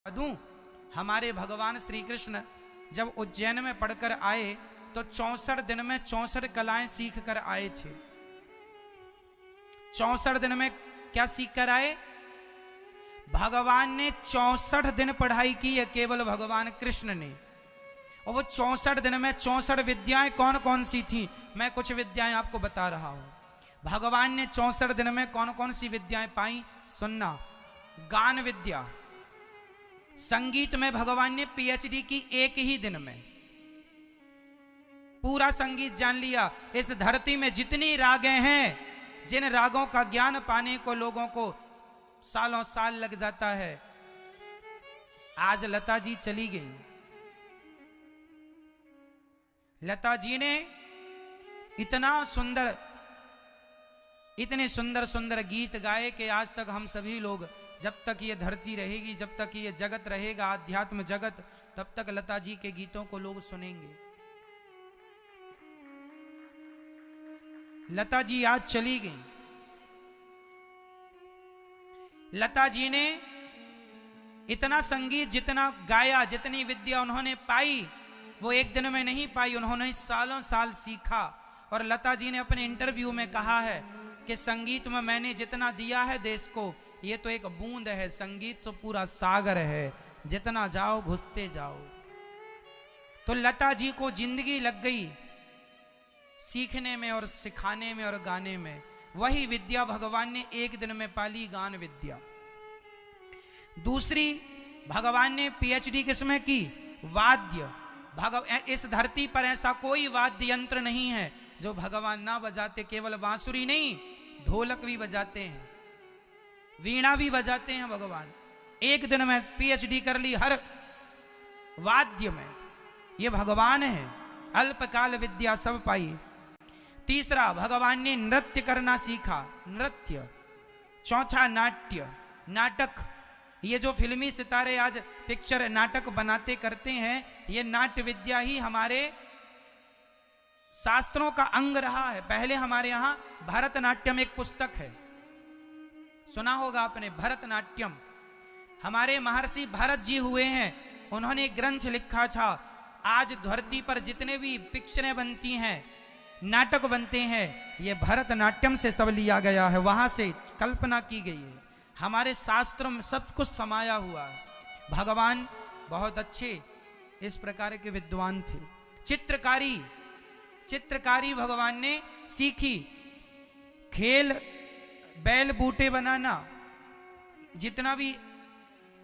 दूं, हमारे भगवान श्री कृष्ण जब उज्जैन में पढ़कर आए तो 64 दिन में 64 कलाएं सीख कर आए थे। 64 दिन में क्या सीख कर आए? भगवान ने 64 दिन पढ़ाई की है, केवल भगवान कृष्ण ने। और वो 64 दिन में 64 विद्याएं कौन कौन सी थी, मैं कुछ विद्याएं आपको बता रहा हूं। भगवान ने 64 दिन में कौन कौन सी विद्याएं पाई, सुनना। गान विद्या, संगीत में भगवान ने पीएचडी की एक ही दिन में, पूरा संगीत जान लिया। इस धरती में जितनी रागें हैं, जिन रागों का ज्ञान पाने को लोगों को सालों साल लग जाता है, आज लता जी चली गई। लता जी ने इतना सुंदर, इतने सुंदर सुंदर गीत गाए कि आज तक हम सभी लोग, जब तक ये धरती रहेगी, जब तक ये जगत रहेगा, आध्यात्म जगत, तब तक लता जी के गीतों को लोग सुनेंगे। लता जी आज चली गई। लता जी ने इतना संगीत जितना गाया, जितनी विद्या उन्होंने पाई, वो एक दिन में नहीं पाई, उन्होंने सालों साल सीखा। और लता जी ने अपने इंटरव्यू में कहा है कि संगीत में मैंने जितना दिया है देश को, ये तो एक बूंद है, संगीत तो पूरा सागर है, जितना जाओ घुसते जाओ। तो लता जी को जिंदगी लग गई सीखने में और सिखाने में और गाने में। वही विद्या भगवान ने एक दिन में पाली, गान विद्या। दूसरी, भगवान ने पीएचडी किसमें की? वाद्य। इस धरती पर ऐसा कोई वाद्य यंत्र नहीं है जो भगवान ना बजाते। केवल बांसुरी नहीं, ढोलक भी बजाते हैं, वीणा भी बजाते हैं भगवान। एक दिन में पीएचडी कर ली हर वाद्य में। ये भगवान है, अल्पकाल विद्या सब पाई। तीसरा, भगवान ने नृत्य करना सीखा, नृत्य। चौथा, नाट्य, नाटक। ये जो फिल्मी सितारे आज पिक्चर नाटक बनाते करते हैं, ये नाट्य विद्या ही हमारे शास्त्रों का अंग रहा है। पहले हमारे यहां भरतनाट्यम एक पुस्तक है, सुना होगा आपने, भरतनाट्यम। हमारे महर्षि भरत जी हुए हैं, उन्होंने एक ग्रंथ लिखा था। आज धरती पर जितने भी पिक्चरें बनती हैं, नाटक बनते हैं, ये भरतनाट्यम से सब लिया गया है, वहां से कल्पना की गई है। हमारे शास्त्र में सब कुछ समाया हुआ है। भगवान बहुत अच्छे इस प्रकार के विद्वान थे। चित्रकारी, चित्रकारी भगवान ने सीखी। खेल, बैल बूटे बनाना, जितना भी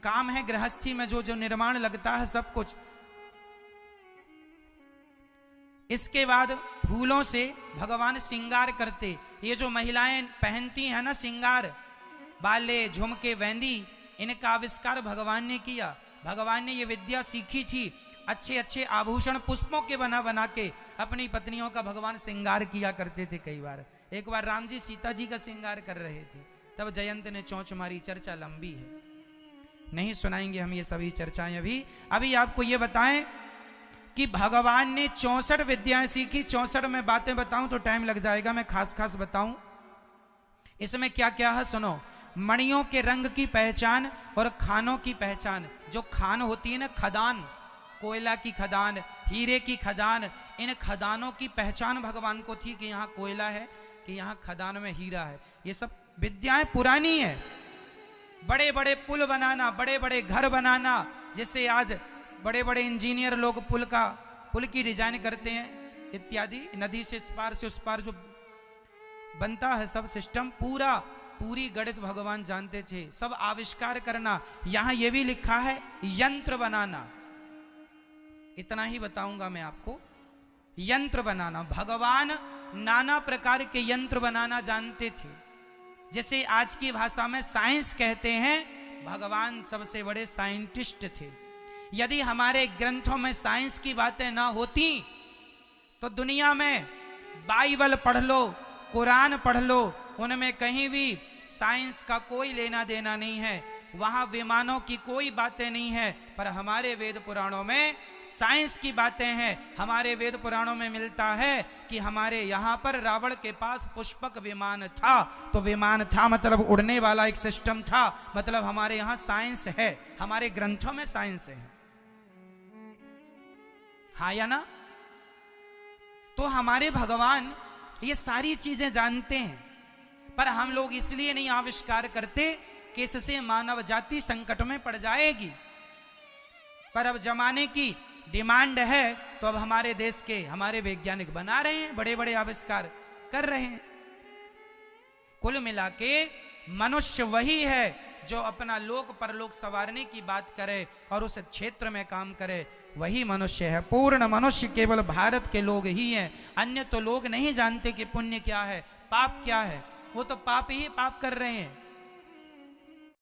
काम है गृहस्थी में, जो जो निर्माण लगता है, सब कुछ। इसके बाद फूलों से भगवान श्रृंगार करते। ये जो महिलाएं पहनती हैं ना श्रृंगार, बाले, झुमके, वेंदी, इनका आविष्कार भगवान ने किया। भगवान ने ये विद्या सीखी थी। अच्छे अच्छे आभूषण पुष्पों के बना बना के अपनी पत्नियों का भगवान श्रृंगार किया करते थे। कई बार, एक बार राम जी सीता जी का श्रृंगार कर रहे थे, तब जयंत ने चोंच मारी। चर्चा लंबी है, नहीं सुनाएंगे हम ये सभी चर्चाएं। अभी आपको ये बताएं कि भगवान ने 64 विद्याएं सीखी। 64 में बातें बताऊं तो टाइम लग जाएगा, मैं खास खास बताऊं। इसमें क्या क्या है सुनो। मणियों के रंग की पहचान और खानों की पहचान। जो खान होती है ना, खदान, कोयला की खदान, हीरे की खदान, इन खदानों की पहचान भगवान को थी कि यहाँ कोयला है, कि यहाँ खदान में हीरा है। ये सब विद्याएं पुरानी है। बड़े बड़े पुल बनाना, बड़े बड़े घर बनाना, जैसे आज बड़े बड़े इंजीनियर लोग पुल की डिजाइन करते हैं इत्यादि। नदी से इस पार से उस पार जो बनता है सब सिस्टम, पूरी गणित भगवान जानते थे। सब आविष्कार करना। यहां यह भी लिखा है यंत्र बनाना। इतना ही बताऊंगा मैं आपको। यंत्र बनाना, भगवान नाना प्रकार के यंत्र बनाना जानते थे। जैसे आज की भाषा में साइंस कहते हैं, भगवान सबसे बड़े साइंटिस्ट थे। यदि हमारे ग्रंथों में साइंस की बातें ना होती तो दुनिया में बाइबल पढ़ लो, कुरान पढ़ लो, उनमें कहीं भी साइंस का कोई लेना देना नहीं है। वहां विमानों की कोई बातें नहीं है, पर हमारे वेद पुराणों में साइंस की बातें हैं। हमारे वेद पुराणों में मिलता है कि हमारे यहाँ पर रावण के पास पुष्पक विमान था। तो विमान था मतलब उड़ने वाला एक सिस्टम था, मतलब हमारे यहाँ साइंस है, हमारे ग्रंथों में साइंस है। हाँ या ना? तो हमारे भगवान ये सारी चीजें जानते हैं, पर हम लोग इसलिए नहीं आविष्कार करते कि इससे मानव जाति संकट में पड़ जाएगी। पर अब जमाने की डिमांड है, तो अब हमारे देश के हमारे वैज्ञानिक बना रहे हैं, बड़े बड़े आविष्कार कर रहे हैं। कुल मिला के मनुष्य वही है जो अपना लोक परलोक संवारने की बात करे और उस क्षेत्र में काम करे, वही मनुष्य है। पूर्ण मनुष्य केवल भारत के लोग ही हैं, अन्य तो लोग नहीं जानते कि पुण्य क्या है, पाप क्या है। वो तो पाप ही पाप कर रहे हैं।